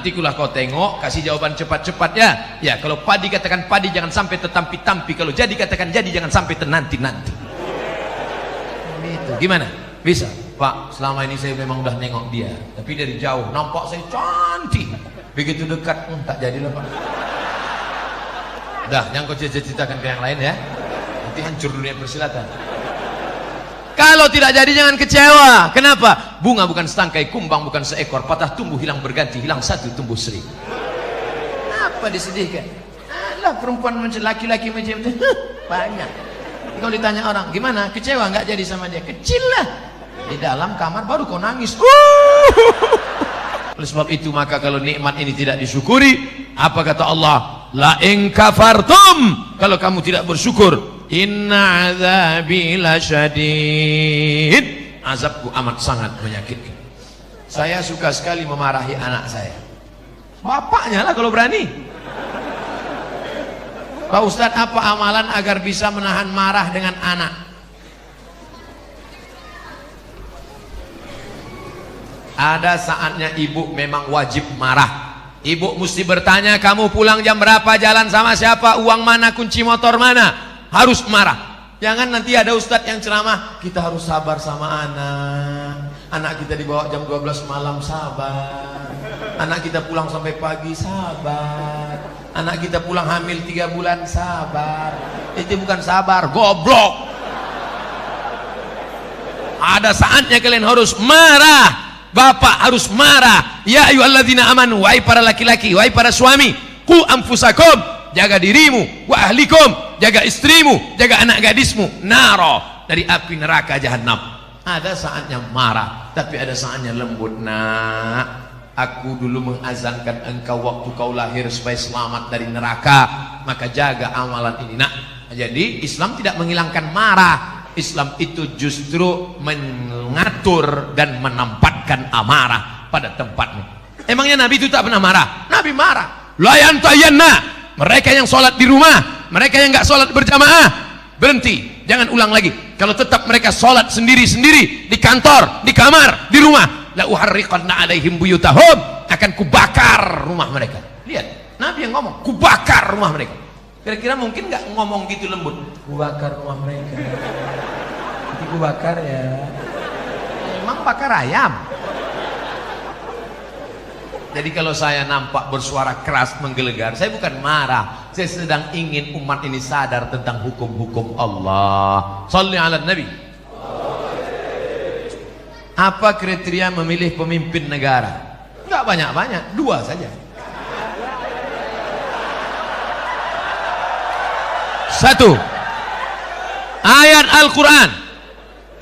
Nanti kulah kau tengok, kasih jawaban cepat-cepat ya. Ya, kalau padi katakan padi, jangan sampai tetampi-tampi. Kalau jadi katakan jadi, jangan sampai tenanti-nanti. Itu gimana? Bisa? Pak, selama ini saya memang udah nengok dia, tapi dari jauh nampak saya cantik. Begitu dekat, tak jadilah Pak. Dah, yang kau ceritakan ke yang lain ya. Nanti hancur dunia persilatan. Kalau tidak jadi jangan kecewa. Kenapa? Bunga bukan setangkai, kumbang bukan seekor, patah tumbuh hilang berganti, hilang satu tumbuh seribu. Apa disedihkan? Alah, perempuan macam laki-laki macam itu banyak. Kalau ditanya orang, gimana? Kecewa nggak jadi sama dia? Kecil lah. Di dalam kamar baru kau nangis. Oleh sebab itu maka kalau nikmat ini tidak disyukuri, apa kata Allah? La in kafartum, kalau kamu tidak bersyukur, inna azabi lasyadid, azabku amat sangat menyakitkan. Saya suka sekali memarahi anak saya. Bapaknya lah kalau berani. Pak Ustadz, apa amalan agar bisa menahan marah dengan anak? Ada saatnya ibu memang wajib marah. Ibu mesti bertanya, kamu pulang jam berapa, jalan sama siapa, uang mana, kunci motor mana. Harus marah. Jangan nanti ada ustadz yang ceramah, kita harus sabar sama anak. Anak kita dibawa jam 12 malam, sabar. Anak kita pulang sampai pagi, sabar. Anak kita pulang hamil 3 bulan, sabar. Itu bukan sabar, goblok. Ada saatnya kalian harus marah. Bapak harus marah. Ya ayyuhalladzina amanu, wahai para laki-laki, wahai para suami, qu anfusakum, jaga dirimu, wa ahlikum, jaga istrimu, jaga anak gadismu, naro, dari api neraka jahanam. Ada saatnya marah, tapi ada saatnya lembut. Nak, aku dulu mengazankan engkau waktu kau lahir supaya selamat dari neraka, maka jaga amalan ini. Nak, jadi Islam tidak menghilangkan marah. Islam itu justru mengatur dan menempatkan amarah pada tempatnya. Emangnya Nabi itu tak pernah marah? Nabi marah. La yantayanna, mereka yang sholat di rumah, mereka yang nggak sholat berjamaah, berhenti, jangan ulang lagi. Kalau tetap mereka sholat sendiri-sendiri di kantor, di kamar, di rumah, la uharriqanna alaihim buyutahum, akan kubakar rumah mereka. Lihat, Nabi yang ngomong, kubakar rumah mereka. Kira-kira mungkin nggak ngomong gitu lembut, kubakar rumah mereka, nanti kubakar ya. Emang bakar ayam. Jadi kalau saya nampak bersuara keras menggelegar, saya bukan marah, saya sedang ingin umat ini sadar tentang hukum-hukum Allah. Shalli ala Nabi. Apa kriteria memilih pemimpin negara? Nggak banyak-banyak, 2 saja. 1, ayat Al-Quran,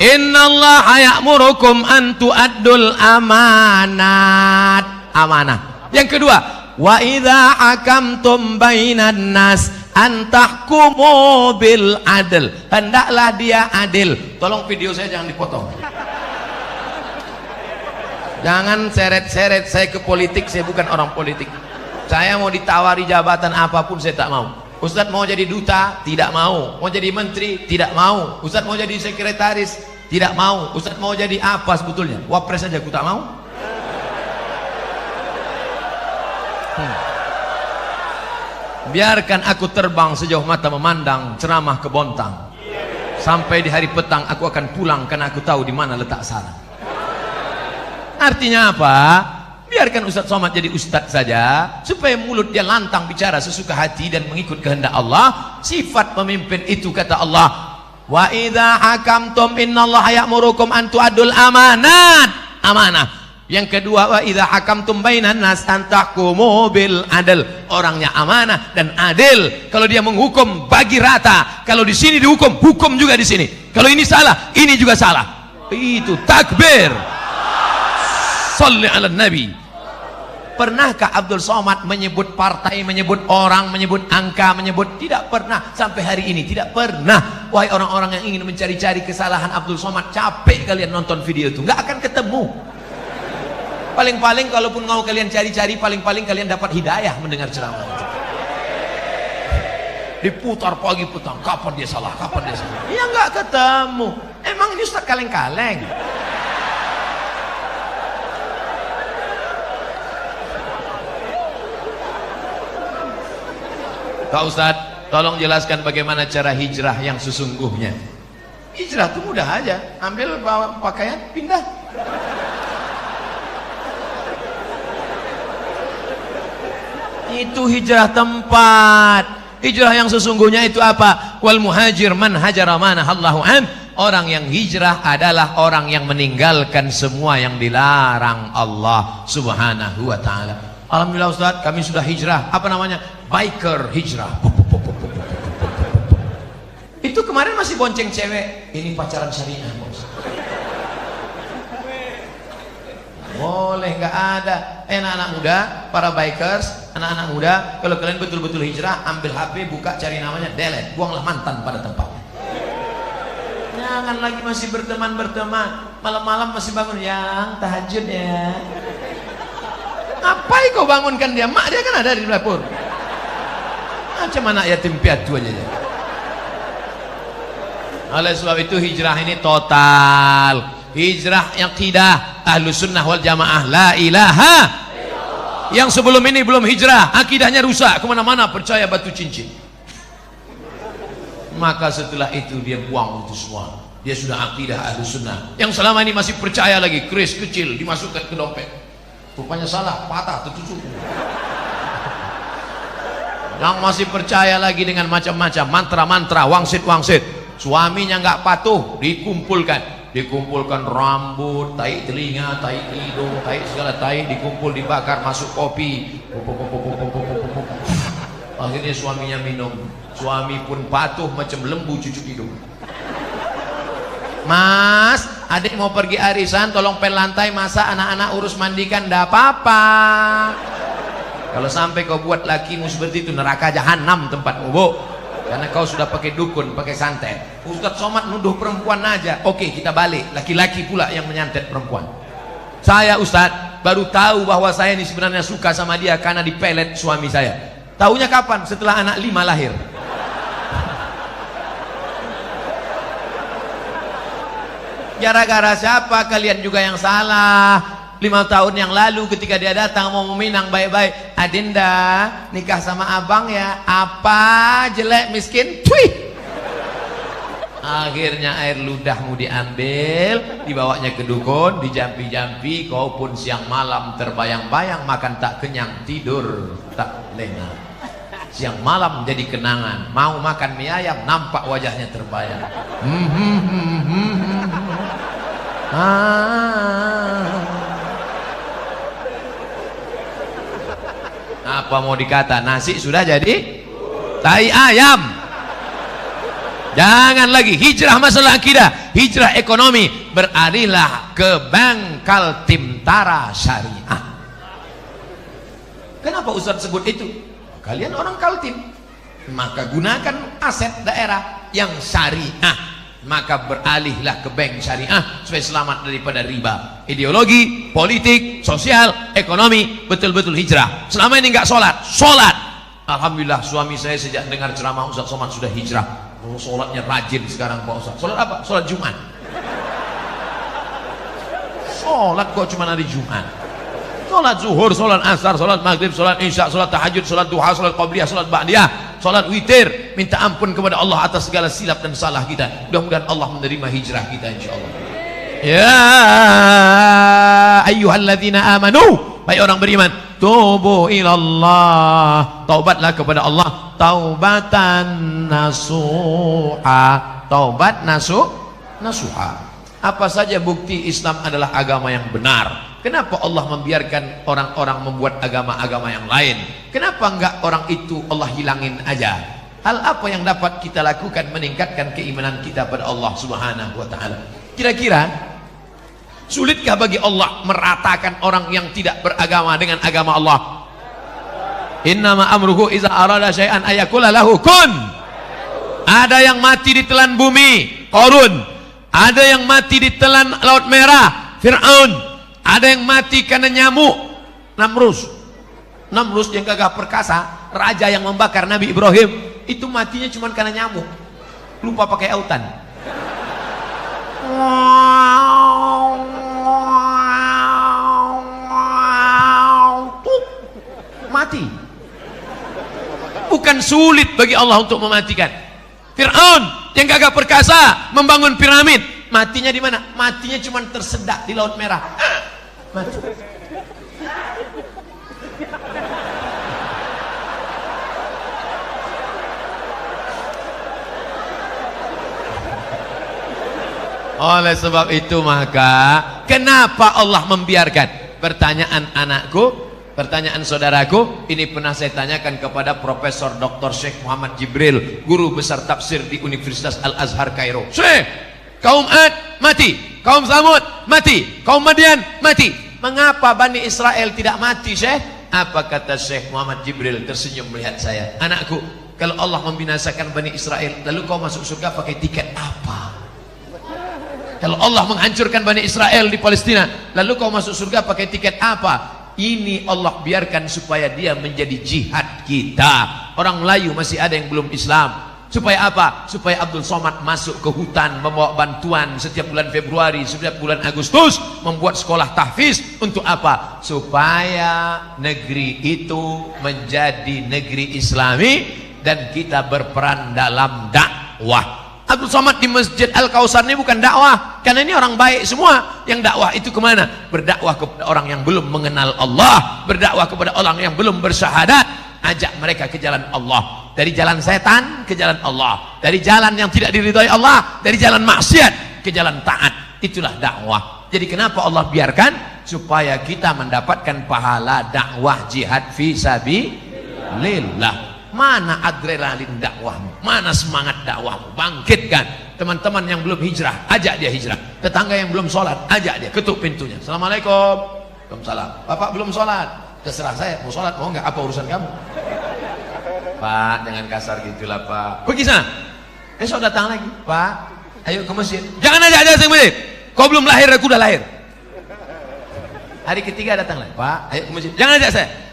innallaha ya'murukum an tu'addul amanat, amanah. Yang kedua, wa idza hakamtum bainan nas an tahkumu bil adl, hendaklah dia adil. Tolong video saya jangan dipotong, jangan seret-seret saya ke politik. Saya bukan orang politik. Saya mau ditawari jabatan apapun saya tak mau. Ustadz mau jadi duta, tidak mau. Mau jadi menteri, tidak mau. Ustadz mau jadi sekretaris, tidak mau. Ustadz mau jadi apa sebetulnya? Wapres saja aku tak mau. Biarkan aku terbang sejauh mata memandang, ceramah ke Bontang. Sampai di hari petang aku akan pulang karena aku tahu di mana letak sarang. Artinya apa? Biarkan Ustadz Somad jadi Ustadz saja, supaya mulut dia lantang bicara sesuka hati dan mengikut kehendak Allah. Sifat pemimpin itu kata Allah, wa idza hakamtum innallaha ya'murukum an tu'addul amanat, amanah. Yang kedua, wa idza hakamtum bainan nas an tahkumu bil adl, orangnya amanah dan adil. Kalau dia menghukum bagi rata, kalau di sini dihukum, hukum juga di sini. Kalau ini salah, ini juga salah. Itu takbir. Shalli ala Nabi. Pernahkah Abdul Somad menyebut partai, menyebut orang, menyebut angka, menyebut? Tidak pernah. Sampai hari ini tidak pernah. Wahai orang-orang yang ingin mencari-cari kesalahan Abdul Somad, capek kalian nonton video itu, nggak akan ketemu. Paling-paling kalaupun mau kalian cari-cari, paling-paling kalian dapat hidayah mendengar ceramah itu. Diputar pagi petang, kapan dia salah, kapan dia salah. Ya nggak ketemu. Emang ini Ustaz kaleng-kaleng? Kak Ustadz, tolong jelaskan bagaimana cara hijrah yang sesungguhnya. Hijrah itu mudah aja, ambil pakaian, pindah. Itu hijrah tempat. Hijrah yang sesungguhnya itu apa? Wal muhajir man hajara ma nahallahu an. Orang yang hijrah adalah orang yang meninggalkan semua yang dilarang Allah Subhanahu wa taala. Alhamdulillah Ustaz, kami sudah hijrah. Apa namanya? Biker hijrah. Itu kemarin masih bonceng cewek. Ini pacaran syariah, Bos. Boleh, nggak ada. Anak-anak muda, para bikers, anak-anak muda, kalau kalian betul-betul hijrah, ambil HP, buka, cari namanya, delete, buanglah mantan pada tempatnya. Jangan lagi masih berteman, malam-malam masih bangun, yang tahajud ya. Ngapain kau bangunkan dia? Mak dia kan ada di dapur. Macam anak yatim piatu aja. Oleh sebab itu hijrah ini total. Hijrah aqidah Ahlus Sunnah wal Jamaah, la ilaha. Yang sebelum ini belum hijrah, akidahnya rusak, kemana-mana percaya batu cincin. Maka setelah itu dia buang itu semua. Dia sudah akidah Ahlus Sunnah. Yang selama ini masih percaya lagi, keris kecil dimasukkan ke dompet. Rupanya salah, patah, tertusuk. Yang masih percaya lagi dengan macam-macam mantra-mantra, wangsit-wangsit. Suaminya nggak patuh, dikumpulkan rambut, tai telinga, tai hidung, tai segala tai, dikumpul, dibakar, masuk kopi. Akhirnya suaminya minum. Suami pun patuh macam lembu cucuk hidung. Mas, adik mau pergi arisan, tolong pel lantai, masa anak-anak urus mandikan, ndak apa-apa. Kalau sampai kau buat lakimu seperti itu, neraka jahanam tempatmu, Bu. Karena kau sudah pakai dukun, pakai santet. Ustadz Somad nuduh perempuan aja. Oke, kita balik, laki-laki pula yang menyantet perempuan. Saya Ustadz baru tahu bahwa saya ini sebenarnya suka sama dia karena dipelet suami saya. Tahunya kapan? Setelah anak 5 lahir. Gara-gara siapa? Kalian juga yang salah. 5 tahun yang lalu ketika dia datang mau meminang baik-baik, Adinda nikah sama abang ya. Apa? Jelek miskin? Twih. Akhirnya air ludahmu diambil, dibawanya ke dukun, dijampi-jampi, kau pun siang malam terbayang-bayang, makan tak kenyang, tidur tak lena. Siang malam jadi kenangan, mau makan mie ayam, nampak wajahnya terbayang. Apa mau dikata, nasi sudah jadi tai ayam. Jangan lagi hijrah masalah akidah, hijrah ekonomi, beralihlah ke Bangkal Timtara Syariah. Kenapa Ustaz sebut itu? Kalian orang Kaltim, maka gunakan aset daerah yang syariah, maka beralihlah ke bank syariah supaya selamat daripada riba. Ideologi, politik, sosial, ekonomi, betul-betul hijrah. Selama ini nggak sholat. Alhamdulillah suami saya sejak dengar ceramah Ustaz Somad sudah hijrah. Oh, sholatnya rajin sekarang Pak Ustaz. Sholat apa? Sholat Jumat. Sholat kok cuma hari Jumat? Sholat zuhur, sholat asar, sholat maghrib, sholat isya, sholat tahajud, sholat duha, sholat qabliyah, sholat ba'diyah, sholat witir. Minta ampun kepada Allah atas segala silap dan salah kita. Mudah-mudahan Allah menerima hijrah kita insyaallah. Ya ayyuhalladzina amanu, hai orang beriman, tubu ilallah, taubatlah kepada Allah, taubatan nasuha, taubat nasuha. Apa saja bukti Islam adalah agama yang benar? Kenapa Allah membiarkan orang-orang membuat agama-agama yang lain? Kenapa enggak orang itu Allah hilangin aja? Hal apa yang dapat kita lakukan meningkatkan keimanan kita pada Allah Subhanahu wa taala? Kira-kira sulitkah bagi Allah meratakan orang yang tidak beragama dengan agama Allah? Innama amruhu iza arada syai'an ayakula lahu kun. Ada yang mati ditelan bumi, Qarun. Ada yang mati ditelan Laut Merah, Fir'aun. Ada yang mati karena nyamuk, Namrus yang gagah perkasa, raja yang membakar Nabi Ibrahim, itu matinya cuma karena nyamuk, lupa pakai autan. Mati. bukan sulit bagi Allah untuk mematikan. Fir'aun yang gagah perkasa membangun piramid, matinya di mana? Matinya cuma tersedak di Laut Merah. Mati. Oleh sebab itu maka kenapa Allah membiarkan? Pertanyaan anakku, pertanyaan saudaraku, ini pernah saya tanyakan kepada Profesor Dr. Syekh Muhammad Jibril, guru besar tafsir di Universitas Al-Azhar Kairo. Syekh, kaum Ad mati, kaum Samud mati, kaum Madian mati. Mengapa Bani Israel tidak mati, Syekh? Apa kata Syekh Muhammad Jibril tersenyum melihat saya? Anakku, kalau Allah membinasakan Bani Israel, lalu kau masuk surga pakai tiket apa? Kalau Allah menghancurkan Bani Israel di Palestina, lalu kau masuk surga pakai tiket apa? Ini Allah biarkan supaya dia menjadi jihad kita. Orang Melayu masih ada yang belum Islam. Supaya apa? Supaya Abdul Somad masuk ke hutan membawa bantuan setiap bulan Februari, setiap bulan Agustus, membuat sekolah tahfiz. Untuk apa? Supaya negeri itu menjadi negeri Islami dan kita berperan dalam dakwah. Abdul Somad di Masjid Al-Kausar ini bukan dakwah, karena ini orang baik semua. Yang dakwah itu kemana? Berdakwah kepada orang yang belum mengenal Allah, berdakwah kepada orang yang belum bersyahadat, ajak mereka ke jalan Allah, dari jalan setan ke jalan Allah, dari jalan yang tidak diridhai Allah, dari jalan maksiat ke jalan taat. Itulah dakwah. Jadi kenapa Allah biarkan? Supaya kita mendapatkan pahala dakwah jihad fi sabilillah. Mana adrenalin dakwahmu? Mana semangat dakwahmu? Bangkitkan. Teman-teman yang belum hijrah, ajak dia hijrah. Tetangga yang belum sholat, ajak dia, ketuk pintunya. Assalamualaikum. Waalaikumsalam. Bapak belum sholat? Terserah saya, mau sholat mau nggak, apa urusan kamu? Pak, jangan kasar gitulah Pak. Pergi sana. Besok datang lagi. Pak, ayo ke masjid. Jangan ajak ke masjid. Kau belum lahir, aku udah lahir. Hari ketiga datang lagi. Pak, ayo ke masjid. Jangan ajak saya.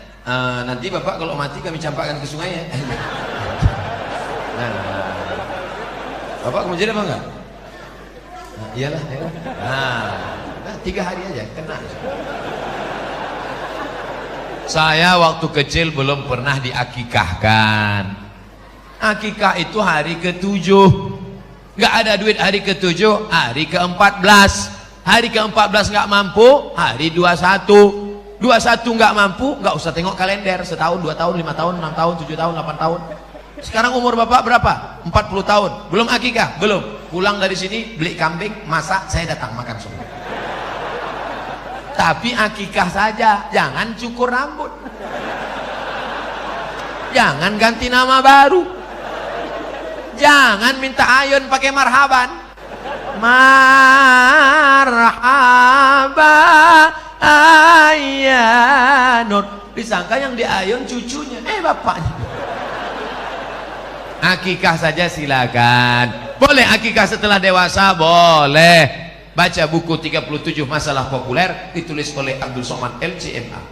Nanti Bapak kalau mati kami campakkan ke sungai ya. Nah, Bapak ke masjid apa enggak? Nah, iyalah, iyalah. Nah, 3 hari aja kena. Saya waktu kecil belum pernah diakikahkan. Akikah itu hari ke-7. Nggak ada duit hari ke-7, hari ke-14. Hari ke-14 nggak mampu, hari 21. 21 nggak mampu, nggak usah tengok kalender, setahun, 2 tahun, 5 tahun, 6 tahun, 7 tahun, 8 tahun. Sekarang umur Bapak berapa? 40 tahun. Belum akikah? Belum. Pulang dari sini beli kambing, masak, saya datang makan semua. Tapi akikah saja, jangan cukur rambut. Jangan ganti nama baru. Jangan minta ayun pakai marhaban. Marhaba Ayanur, disangka yang diayun cucunya, bapaknya. Akikah saja silakan. Boleh akikah setelah dewasa, boleh. Baca buku 37 masalah populer ditulis oleh Abdul Somad LCMA.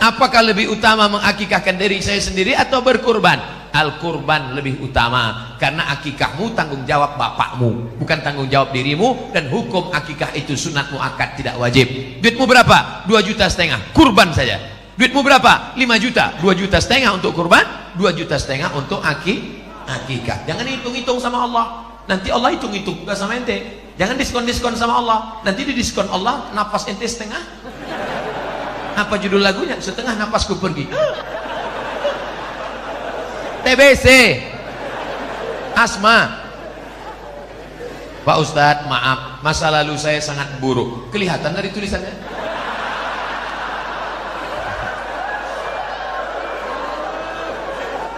Apakah lebih utama mengakikahkan diri saya sendiri atau berkurban? Al-kurban lebih utama, karena akikahmu tanggung jawab bapakmu, bukan tanggung jawab dirimu. Dan hukum akikah itu sunat muakkad, tidak wajib. Duitmu berapa? 2,5 juta, kurban saja. Duitmu berapa? 5 juta, 2,5 juta untuk kurban, 2,5 juta untuk akikah. Jangan hitung-hitung sama Allah, nanti Allah hitung-hitung juga sama ente. Jangan diskon-diskon sama Allah, nanti di diskon Allah napas ente setengah. Apa judul lagunya? Setengah napasku pergi. TBC, asma. Pak Ustadz, maaf, masa lalu saya sangat buruk. Kelihatan dari tulisannya.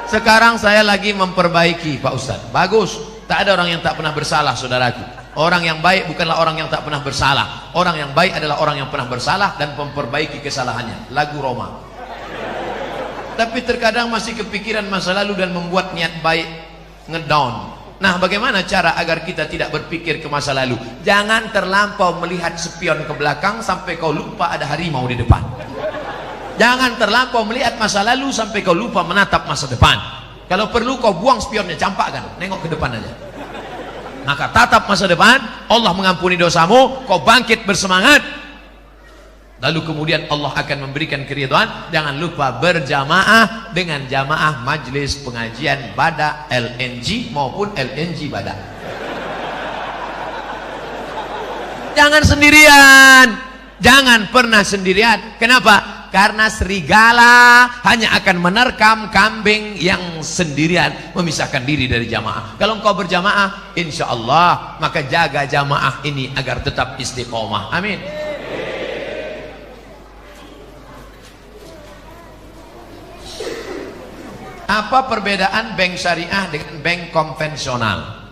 Sekarang saya lagi memperbaiki, Pak Ustadz. Bagus. Tak ada orang yang tak pernah bersalah, saudaraku. Orang yang baik bukanlah orang yang tak pernah bersalah. Orang yang baik adalah orang yang pernah bersalah dan memperbaiki kesalahannya. Lagu Roma. Tapi terkadang masih kepikiran masa lalu dan membuat niat baik ngedown. Nah, bagaimana cara agar kita tidak berpikir ke masa lalu? Jangan terlampau melihat spion ke belakang sampai kau lupa ada harimau di depan. Jangan terlampau melihat masa lalu sampai kau lupa menatap masa depan. Kalau perlu kau buang spionnya, campakkan, nengok ke depan aja. Maka tatap masa depan, Allah mengampuni dosamu, kau bangkit bersemangat. Lalu kemudian Allah akan memberikan keridhaan. Jangan lupa berjamaah dengan jamaah majlis pengajian Badak LNG maupun LNG Badak. Jangan sendirian. Jangan pernah sendirian. Kenapa? Karena serigala hanya akan menerkam kambing yang sendirian, memisahkan diri dari jamaah. Kalau engkau berjamaah, insya Allah, maka jaga jamaah ini agar tetap istiqomah. Amin. Apa perbedaan bank syariah dengan bank konvensional?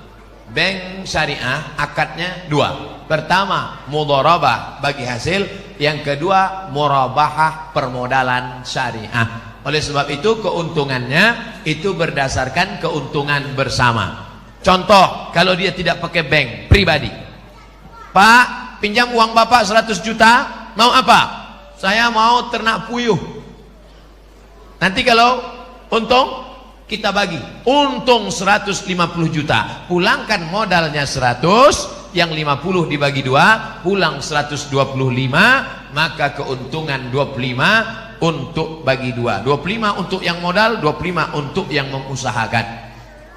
Bank syariah akadnya dua. Pertama, mudharabah bagi hasil. Yang kedua, murabahah permodalan syariah. Oleh sebab itu keuntungannya itu berdasarkan keuntungan bersama. Contoh, kalau dia tidak pakai bank pribadi. Pak, pinjam uang Bapak 100 juta, mau apa? Saya mau ternak puyuh. Nanti kalau untung kita bagi, untung 150 juta, pulangkan modalnya 100, yang 50 dibagi 2, pulang 125, maka keuntungan 25 untuk bagi 2, 25 untuk yang modal, 25 untuk yang mengusahakan.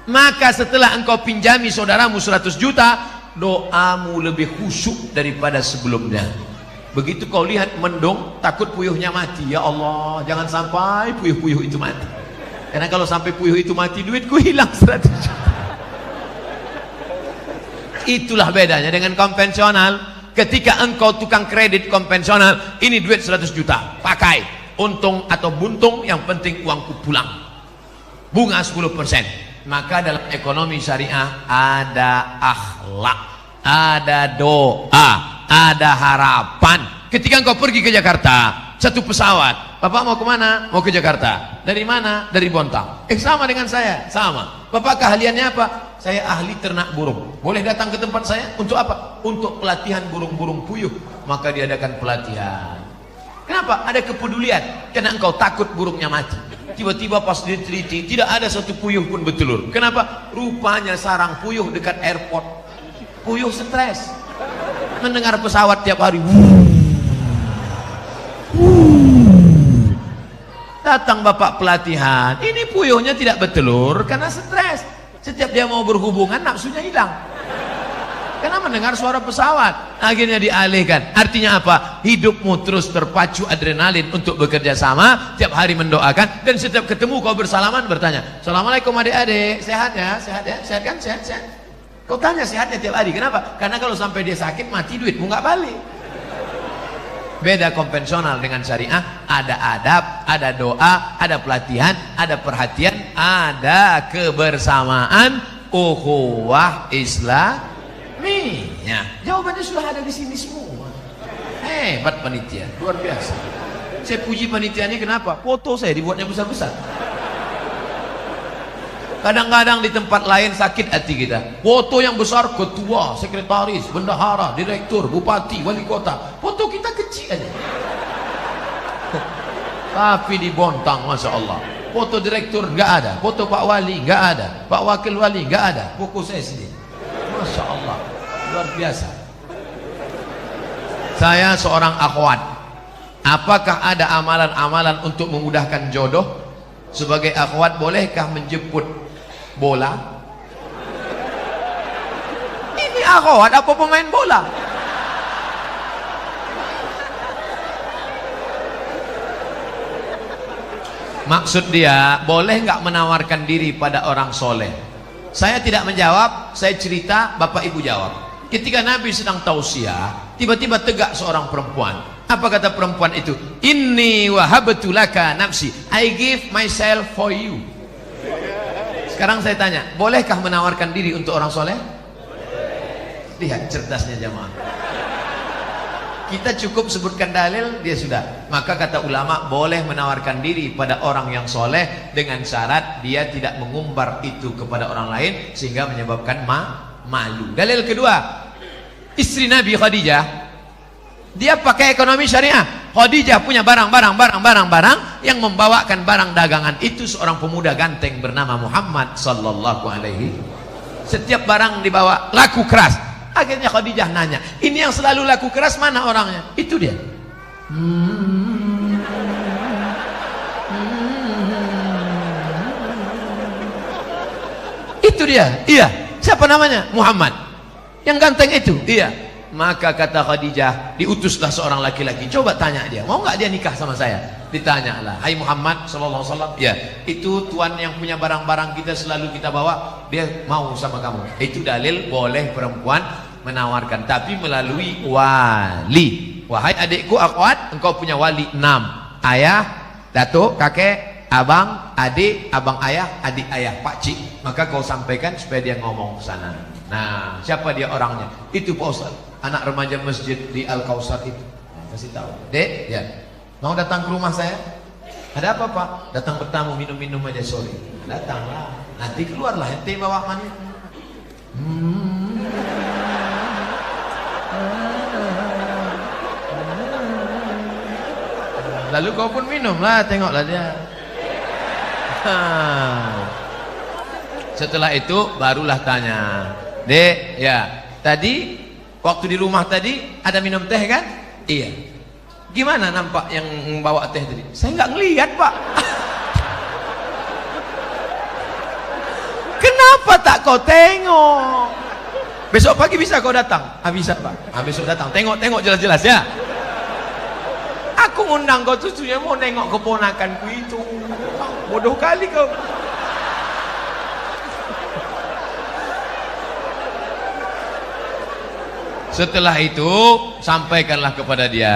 Maka setelah engkau pinjami saudaramu 100 juta, doamu lebih khusyuk daripada sebelumnya. Begitu kau lihat mendung, takut puyuhnya mati, ya Allah, jangan sampai puyuh-puyuh itu mati. Karena kalau sampai puyuh itu mati, duitku hilang 100 juta. Itulah bedanya dengan konvensional. Ketika engkau tukang kredit konvensional, ini duit 100 juta, pakai, untung atau buntung, yang penting uangku pulang, bunga 10%. Maka dalam ekonomi syariah ada akhlak, ada doa, ada harapan. Ketika engkau pergi ke Jakarta, satu pesawat, Bapak mau kemana? Mau ke Jakarta. Dari mana? Dari Bontang. Sama dengan saya, sama. Bapak keahliannya apa? Saya ahli ternak burung. Boleh datang ke tempat saya? Untuk apa? Untuk pelatihan burung-burung puyuh. Maka diadakan pelatihan. Kenapa? Ada kepedulian. Karena engkau takut burungnya mati. Tiba-tiba pas diteliti, tidak ada satu puyuh pun bertelur. Kenapa? Rupanya sarang puyuh dekat airport. Puyuh stres. Mendengar pesawat tiap hari. Datang bapak pelatihan, ini puyuhnya tidak bertelur karena stres. Setiap dia mau berhubungan, nafsunya hilang karena mendengar suara pesawat. Akhirnya dialihkan. Artinya apa? Hidupmu terus terpacu adrenalin untuk bekerja sama, tiap hari mendoakan, dan setiap ketemu kau bersalaman bertanya, Assalamualaikum adik-adik, sehat ya? Sehat ya? Sehat kan? Sehat, sehat. Kau tanya sehatnya tiap hari. Kenapa? Karena kalau sampai dia sakit, mati duitmu nggak balik. Beda konvensional dengan syariah, ada adab, ada doa, ada pelatihan, ada perhatian, ada kebersamaan, ukhuwah Islamiyah. Jawabannya sudah ada di sini semua. Hebat panitia, luar biasa. Saya puji panitia ini kenapa? Foto saya dibuatnya besar-besar. Kadang-kadang di tempat lain sakit hati kita. Foto yang besar, ketua, sekretaris, bendahara, direktur, bupati, wali kota. Foto kita kecil aja. Tapi di Bontang, Masya Allah, foto direktur nggak ada, foto Pak Wali nggak ada, Pak Wakil Wali nggak ada, foto saya sendiri. Masya Allah, luar biasa. Saya seorang akhwat. Apakah ada amalan-amalan untuk memudahkan jodoh? Sebagai akhwat, bolehkah menjemput bola? Ini akhwat apa pemain bola? Maksud dia, boleh nggak menawarkan diri pada orang soleh? Saya tidak menjawab, saya cerita, bapak ibu jawab. Ketika Nabi sedang tausiah, tiba-tiba tegak seorang perempuan. Apa kata perempuan itu? Inni wahabtu laka nafsi, I give myself for you. Sekarang saya tanya, bolehkah menawarkan diri untuk orang soleh? Lihat cerdasnya jamaah. Kita cukup sebutkan dalil, dia sudah. Maka kata ulama, boleh menawarkan diri pada orang yang soleh dengan syarat dia tidak mengumbar itu kepada orang lain sehingga menyebabkan malu. Dalil kedua, istri Nabi Khadijah, dia pakai ekonomi syariah. Khadijah punya barang yang membawakan barang dagangan itu seorang pemuda ganteng bernama Muhammad sallallahu alaihi. Setiap barang dibawa laku keras. Akhirnya Khadijah nanya, ini yang selalu laku keras mana orangnya? Itu dia. Itu dia. Iya. Siapa namanya? Muhammad. Yang ganteng itu. Iya. Maka kata Khadijah, diutuslah seorang laki-laki. Coba tanya dia, mau nggak dia nikah sama saya? Ditanyalah, hai Muhammad sallallahu alaihi wasallam. Ya, itu tuan yang punya barang-barang kita selalu kita bawa, dia mau sama kamu. Itu dalil boleh perempuan menawarkan, tapi melalui wali. Wahai adikku akhwat, engkau punya wali 6. Ayah, datuk, kakek, abang, adik, abang ayah, adik ayah, pakcik. Maka kau sampaikan supaya dia ngomong ke sana. Nah, siapa dia orangnya? Itu Pak Ustaz, anak remaja masjid di Al-Kausar itu. Kasih tahu. Dek, ya. Mau datang ke rumah saya? Ada apa, Pak? Datang bertamu, minum-minum aja sore. Datanglah. Nanti keluarlah ente bawa mani. Lalu kau pun minumlah, tengoklah dia. Setelah itu barulah tanya, Dek, ya, tadi waktu di rumah tadi ada minum teh kan? Iya. Gimana nampak yang bawa teh tadi? Saya nggak ngelihat, Pak. Kenapa tak kau tengok? Besok pagi bisa kau datang? Bisa, Pak. Besok datang. Tengok jelas-jelas ya. Aku ngundang kau tujuannya mau nengok keponakanku itu. Bodoh kali kau. Setelah itu sampaikanlah kepada dia.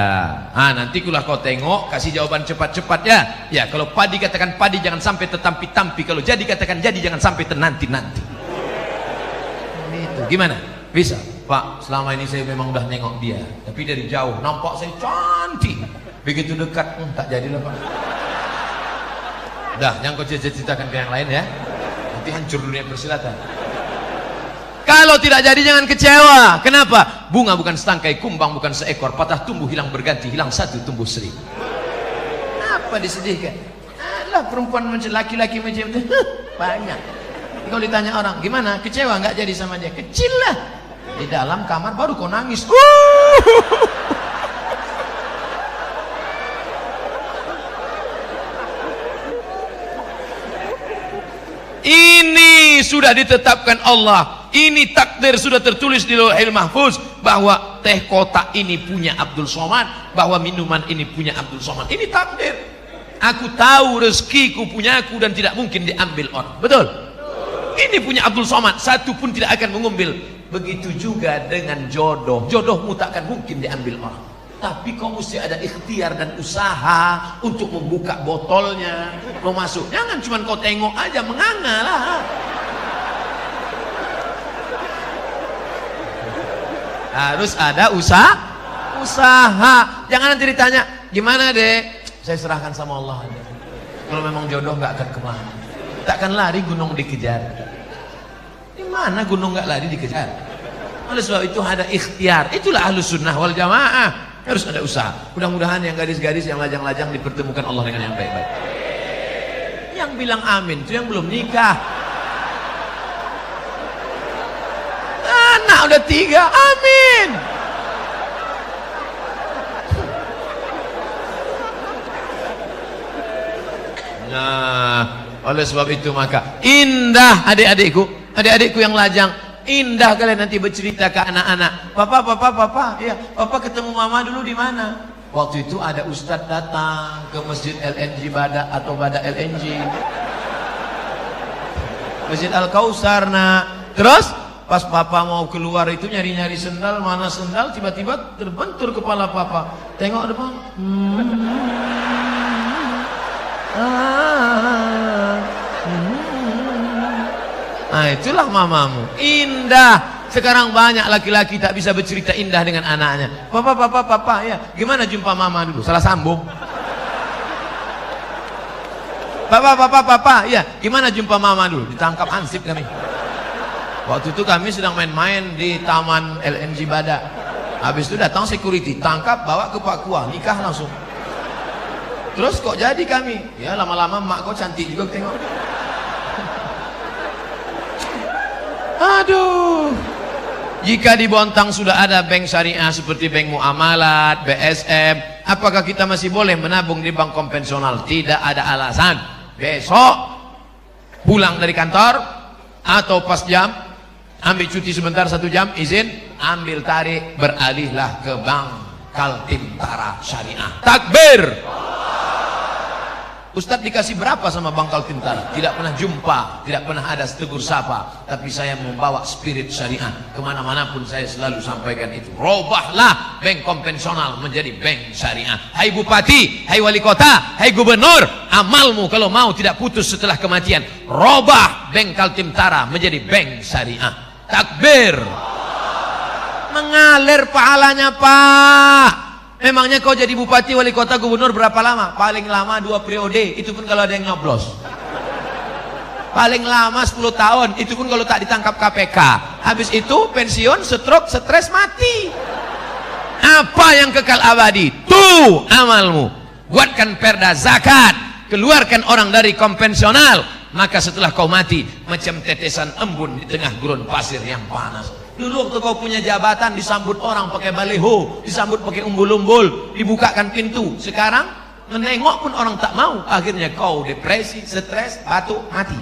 Nanti kulah kau tengok, kasih jawaban cepat-cepat ya. Ya, kalau padi katakan padi, jangan sampai tetampi-tampi. Kalau jadi katakan jadi, jangan sampai tenanti-nanti. Itu gimana? Bisa, Pak. Selama ini saya memang udah nengok dia, tapi dari jauh nampak saya cantik. Begitu dekat, tak jadilah, Pak. Dah, yang kau ceritakan ke yang lain ya. Nanti hancur dunia persilatan. Kalau tidak jadi jangan kecewa. Kenapa? Bunga bukan setangkai, kumbang bukan seekor, patah tumbuh hilang berganti, hilang satu tumbuh seribu. Apa disedihkan? Alah, perempuan macam laki-laki macam itu banyak. Kalau ditanya orang, gimana? Kecewa nggak jadi sama dia? Kecil lah. Di dalam kamar baru kau nangis. Ini sudah ditetapkan Allah. Ini takdir sudah tertulis di Lauhil Mahfuz bahwa teh kotak ini punya Abdul Somad, bahwa minuman ini punya Abdul Somad. Ini takdir. Aku tahu rezekiku punya aku dan tidak mungkin diambil orang. Betul? Ini punya Abdul Somad, satu pun tidak akan mengambil. Begitu juga dengan jodoh. Jodohmu tak akan mungkin diambil orang. Tapi kau mesti ada ikhtiar dan usaha untuk membuka botolnya, mau masuk. Jangan cuma kau tengok aja, menganga lah. Harus ada usaha. Jangan nanti ditanya, gimana Dek? Saya serahkan sama Allah aja. Kalau memang jodoh nggak akan kemana. Takkan lari gunung dikejar. Di mana gunung nggak lari dikejar? Oleh sebab itu ada ikhtiar. Itulah Ahlus Sunnah wal Jamaah. Harus ada usaha. Mudah-mudahan yang gadis-gadis yang lajang-lajang dipertemukan Allah dengan yang baik-baik. Yang bilang amin itu yang belum nikah. Anak udah 3, amin. Nah, oleh sebab itu maka indah adik-adikku yang lajang. Indah kalian nanti bercerita ke anak-anak. Papa, ya, papa ketemu mama dulu di mana? Waktu itu ada ustadz datang ke masjid LNG Bada atau Bada LNG, masjid Al-Kausar. Nah, terus pas papa mau keluar itu nyari-nyari sendal, mana sendal, tiba-tiba terbentur kepala papa. Tengok depan. Nah, itulah mamamu. Indah. Sekarang banyak laki-laki tak bisa bercerita indah dengan anaknya. Papa, ya, gimana jumpa mama dulu? Salah sambung. Papa, ya, gimana jumpa mama dulu? Ditangkap ansip kami. Waktu itu kami sedang main-main di taman LNG Bada. Habis itu datang security, tangkap, bawa ke Pak Kua, nikah langsung. Terus kok jadi kami? Ya, lama-lama mak kau cantik juga tengok. Aduh. Jika di Bontang sudah ada bank syariah seperti bank muamalat, BSM, Apakah kita masih boleh menabung di bank konvensional? Tidak ada alasan. Besok pulang dari kantor atau pas jam, ambil cuti sebentar 1 jam, izin, ambil tarik, beralihlah ke bank Kaltim-Tara Syariah. Takbir. Ustadz dikasih berapa sama Bank Kaltim-Tara? Tidak pernah jumpa, tidak pernah ada tegur sapa. Tapi saya membawa spirit syariah kemana-mana pun, saya selalu sampaikan itu. Robahlah bank konvensional menjadi bank syariah. Hai bupati, hai wali kota, hai gubernur, amalmu kalau mau tidak putus setelah kematian. Robah bank Kaltim-Tara menjadi bank syariah. Takbir. Mengalir pahalanya, Pak. Memangnya kau jadi bupati, wali kota, gubernur berapa lama? Paling lama 2 periode, itu pun kalau ada yang nyoblos. Paling lama 10 tahun, itu pun kalau tak ditangkap KPK. Habis itu pensiun, stroke, stres, mati. Apa yang kekal abadi? Tuh amalmu. Buatkan perda zakat, keluarkan orang dari konvensional, maka setelah kau mati macam tetesan embun di tengah gurun pasir yang panas. Dulu waktu kau punya jabatan disambut orang pakai baliho, disambut pakai umbul-umbul, dibukakan pintu. Sekarang menengok pun orang tak mau. Akhirnya kau depresi, stres, batuk, mati.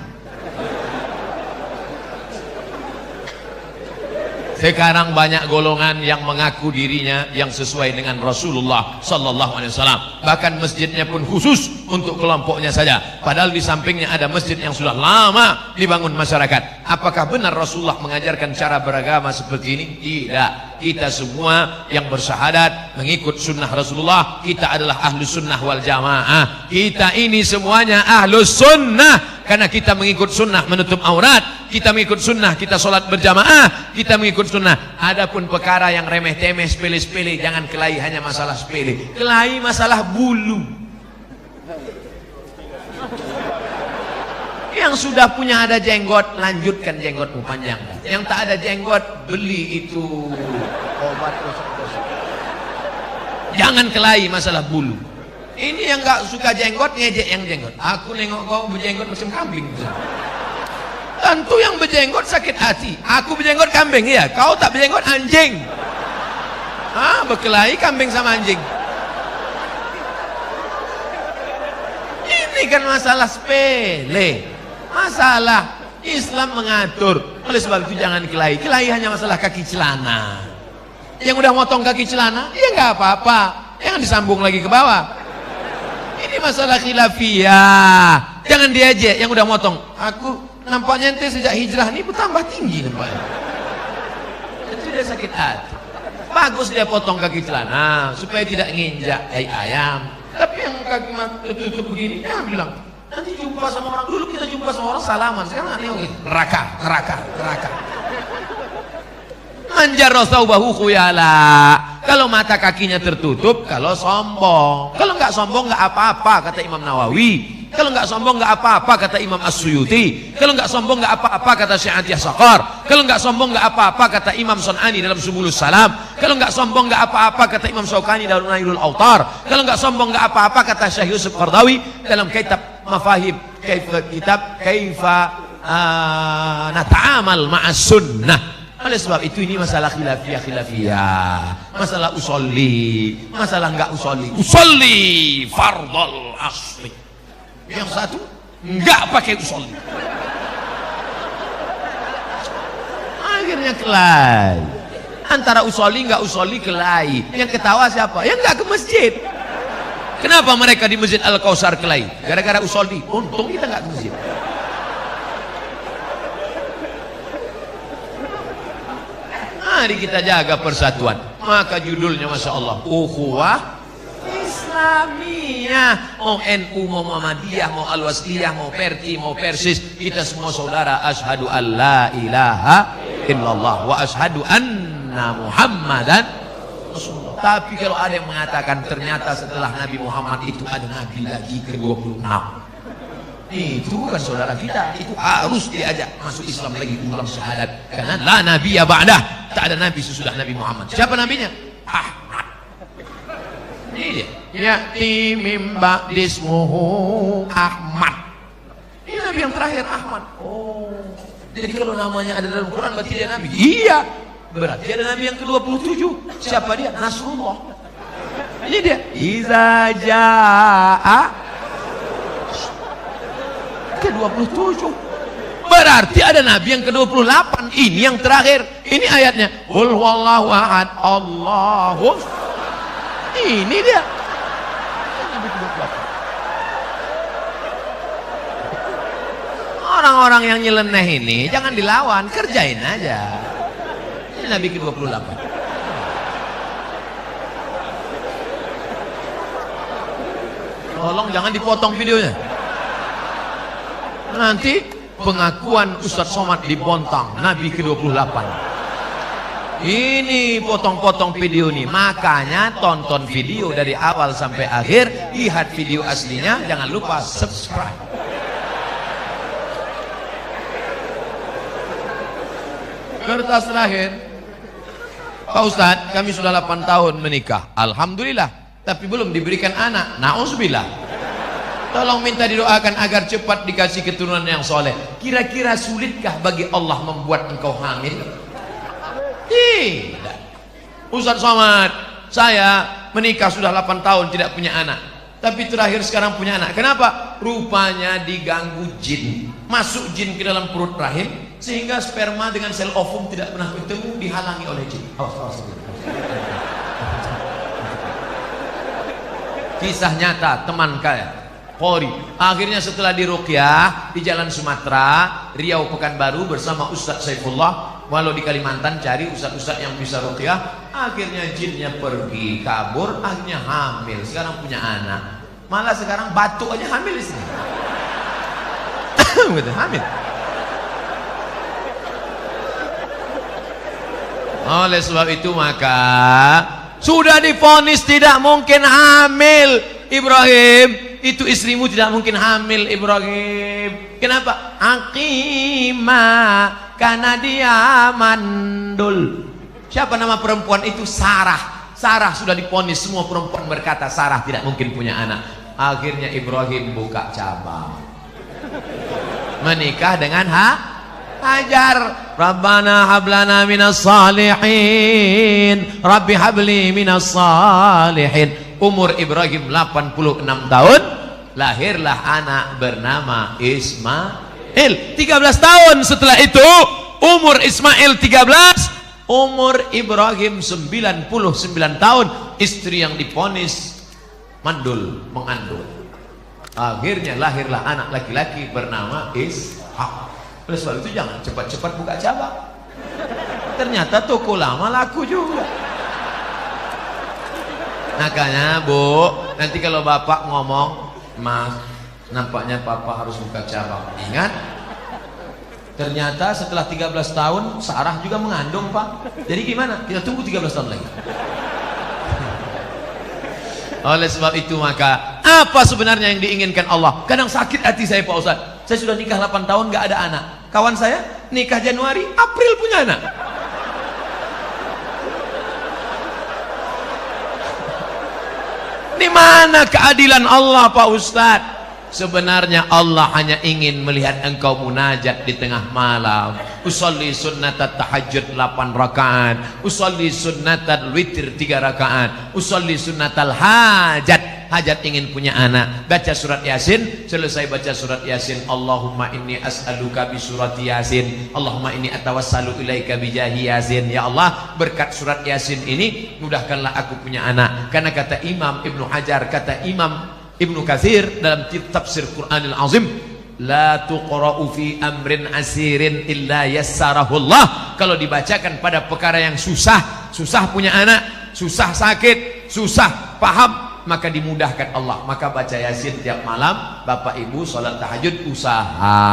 Sekarang banyak golongan yang mengaku dirinya yang sesuai dengan Rasulullah Sallallahu Alaihi Wasallam. Bahkan masjidnya pun khusus untuk kelompoknya saja. Padahal di sampingnya ada masjid yang sudah lama dibangun masyarakat. Apakah benar Rasulullah mengajarkan cara beragama seperti ini? Tidak. Kita semua yang bersyahadat mengikut sunnah Rasulullah, kita adalah ahlus sunnah wal jamaah. Kita ini semuanya ahlus sunnah, karena kita mengikut sunnah menutup aurat, kita mengikut sunnah, kita sholat berjamaah, kita mengikut sunnah. Adapun perkara yang remeh-temeh, sepele-sepele, jangan kelahi hanya masalah sepele. Kelahi masalah bulu. Yang sudah punya ada jenggot, lanjutkan jenggotmu panjang. Yang tak ada jenggot, beli itu obat gosok-gosok. Jangan kelahi masalah bulu. Ini yang gak suka jenggot, ngejek yang jenggot. Aku nengok kau berjenggot macam kambing. Tentu yang berjenggot sakit hati. Aku berjenggot kambing, ya. Kau tak berjenggot anjing. Berkelahi kambing sama anjing. Ini kan masalah sepele. Masalah Islam mengatur. Oleh sebab itu jangan kelahi. Kelahi hanya masalah kaki celana. Yang udah motong kaki celana, ya nggak apa-apa. Jangan disambung lagi ke bawah. Ini masalah khilafiyah. Jangan diajak yang udah motong. Aku nampaknya ente sejak hijrah ini bertambah tinggi nampaknya. Itu dia sakit hati. Bagus dia potong kaki celana supaya tidak nginjak ayam. Tapi yang kaki tertutup begini, ya bilang, nanti jumpa sama orang. Dulu kita jumpa sama orang salaman, sekarang aneh gitu. Neraka. Manjarra thawbahu khuyala. Kalau mata kakinya tertutup, kalau sombong. Kalau nggak sombong nggak apa-apa, kata Imam Nawawi. Kalau nggak sombong nggak apa-apa, kata Imam As-Suyuti. Kalau nggak sombong nggak apa-apa, kata Syekh Atiyah Saqar. Kalau nggak sombong nggak apa-apa, kata Imam Sun'ani dalam Subulus Salam. Kalau nggak sombong nggak apa-apa, kata Imam Syaukani dalam Nailul Autar. Kalau nggak sombong nggak apa-apa, kata Syekh Yusuf Qardawi dalam kitab Mafahim Kaifa Nata'amal Ma'as Sunnah. Oleh sebab itu ini masalah khilafiyah, masalah usolli, masalah enggak usolli fardal asli. Yang satu enggak pakai usolli, akhirnya kelahi. Antara usolli enggak usolli kelahi. Yang ketawa siapa? Yang enggak ke masjid. Kenapa mereka di Masjid Al-Kausar kelahi? Gara-gara usolli. Untung kita enggak ke masjid. Mari kita jaga persatuan. Maka judulnya Masya Allah, Ukhuwah Islamiyah. Mau NU, mau Muhammadiyah, mau Al-Wasliyah, mau Perti, mau Persis, kita semua saudara. Asyhadu an la ilaha illallah wa asyhadu anna Muhammadan Rasulullah. Tapi kalau ada yang mengatakan ternyata setelah Nabi Muhammad itu ada Nabi lagi ke-26, itu bukan saudara kita. Itu harus diajak masuk Islam lagi, ulang syahadat. Karena la nabiyya ba'dah, tak ada nabi sesudah Nabi Muhammad. Siapa nabinya? Ahmad. Ini dia. Ya'ti mim ba'dismuhu Ahmad. Ini nabi yang terakhir, Ahmad. Oh, jadi kalau namanya ada dalam Quran berarti dia nabi. Iya, berarti ada nabi yang ke-27. Siapa dia? Nasrullah. Ini dia. Iza jaa ke-27. Berarti ada nabi yang ke-28. Ini yang terakhir. Ini ayatnya. Qul huwallahu ahad, Allahu. Ini dia. Nabi ke-28. Orang-orang yang nyeleneh ini jangan dilawan, kerjain aja. Ini Nabi ke-28. Tolong jangan dipotong videonya. Nanti pengakuan Ustadz Somad dibontang. Nabi ke-28. Ini potong-potong video nih. Makanya tonton video dari awal sampai akhir. Lihat video aslinya. Jangan lupa subscribe. Kertas terakhir. Pak Ustadz, kami sudah 8 tahun menikah. Alhamdulillah. Tapi belum diberikan anak. Na'udzubillah. Tolong minta didoakan agar cepat dikasih keturunan yang soleh. Kira-kira sulitkah bagi Allah membuat engkau hamil? Tidak. Ustadz Somad, saya menikah sudah 8 tahun tidak punya anak. Tapi terakhir sekarang punya anak. Kenapa? Rupanya diganggu jin. Masuk jin ke dalam perut rahim, sehingga sperma dengan sel ovum tidak pernah bertemu, dihalangi oleh jin. Kisah nyata teman kaya Qori. Akhirnya setelah diruqyah di Jalan Sumatera, Riau, Pekanbaru bersama Ustadz Saifullah, walau di Kalimantan cari ustadz-ustadz yang bisa ruqyah. Akhirnya jinnya pergi, kabur, akhirnya hamil. Sekarang punya anak. Malah sekarang batuk aja hamil di sini. Gitu, hamil. Oleh sebab itu maka sudah divonis tidak mungkin hamil Ibrahim. Itu istrimu tidak mungkin hamil Ibrahim. Kenapa? Aqimah, karena dia mandul. Siapa nama perempuan itu? Sarah. Sarah sudah divonis. Semua perempuan berkata Sarah tidak mungkin punya anak. Akhirnya Ibrahim buka cabang, menikah dengan Hajar. Rabbana hablana minas salihin, Rabbi habli minas salihin. Umur Ibrahim 86 tahun, lahirlah anak bernama Ismail. 13 tahun setelah itu, umur Ismail 13, umur Ibrahim 99 tahun. Istri yang divonis mandul, mengandung. Akhirnya lahirlah anak laki-laki bernama Ishak. Oleh sebab itu jangan cepat-cepat buka cabang. Ternyata toko lama laku juga. Makanya Bu, nanti kalau bapak ngomong, Mas, nampaknya papa harus buka cabang. Ingat, ternyata setelah 13 tahun Sarah juga mengandung Pak. Jadi gimana? Kita tunggu 13 tahun lagi. Oleh sebab itu maka apa sebenarnya yang diinginkan Allah? Kadang sakit hati saya Pak Ustadz. Saya sudah nikah 8 tahun gak ada anak. Kawan saya nikah Januari, April punya anak. Di mana keadilan Allah Pak Ustadz? Sebenarnya Allah hanya ingin melihat engkau munajat di tengah malam. Usolli sunnatat tahajud 8 rakaat, usolli sunnatal witir 3 rakaat, usolli sunnatal hajat. Hajat ingin punya anak, baca surat Yasin. Selesai baca surat Yasin, Allahumma inni as'aluka bi surat Yasin, Allahumma inni atawassalu ilaika bi jahi Yasin. Ya Allah, berkat surat Yasin ini mudahkanlah aku punya anak. Karena kata Imam Ibnu Hajar, kata Imam Ibnu Katsir dalam tafsir Qur'anil Azim, la tuqra'u fi amrin asirin illa yassarahullah. Kalau dibacakan pada perkara yang susah, susah punya anak, susah sakit, susah paham, maka dimudahkan Allah. Maka baca Yasin tiap malam. Bapak Ibu sholat tahajud usaha.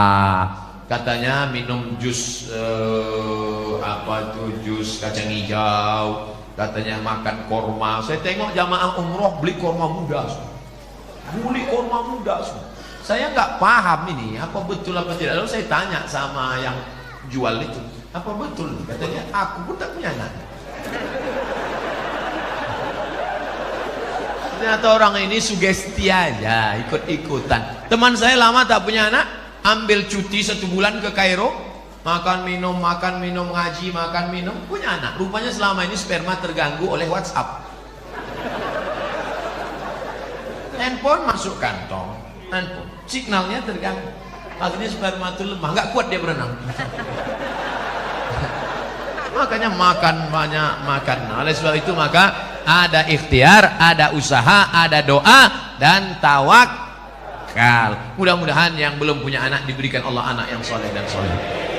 Katanya minum jus apa tuh, jus kacang hijau. Katanya makan korma. Saya tengok jamaah umroh beli korma muda. Beli korma muda. Saya nggak paham ini apa betul apa tidak. Lalu saya tanya sama yang jual itu, apa betul? Katanya aku pun tak punya anak. Ternyata orang ini sugesti aja, ikut-ikutan. Teman saya lama tak punya anak, ambil cuti 1 bulan ke Kairo, makan minum, ngaji, makan minum, punya anak. Rupanya selama ini sperma terganggu oleh WhatsApp. handphone masuk kantong, handphone signalnya terganggu, akhirnya sperma itu lemah, nggak kuat dia berenang. Makanya makan banyak, makan. Oleh sebab itu maka ada ikhtiar, ada usaha, ada doa dan tawakal. Mudah-mudahan yang belum punya anak diberikan Allah anak yang soleh dan soleh.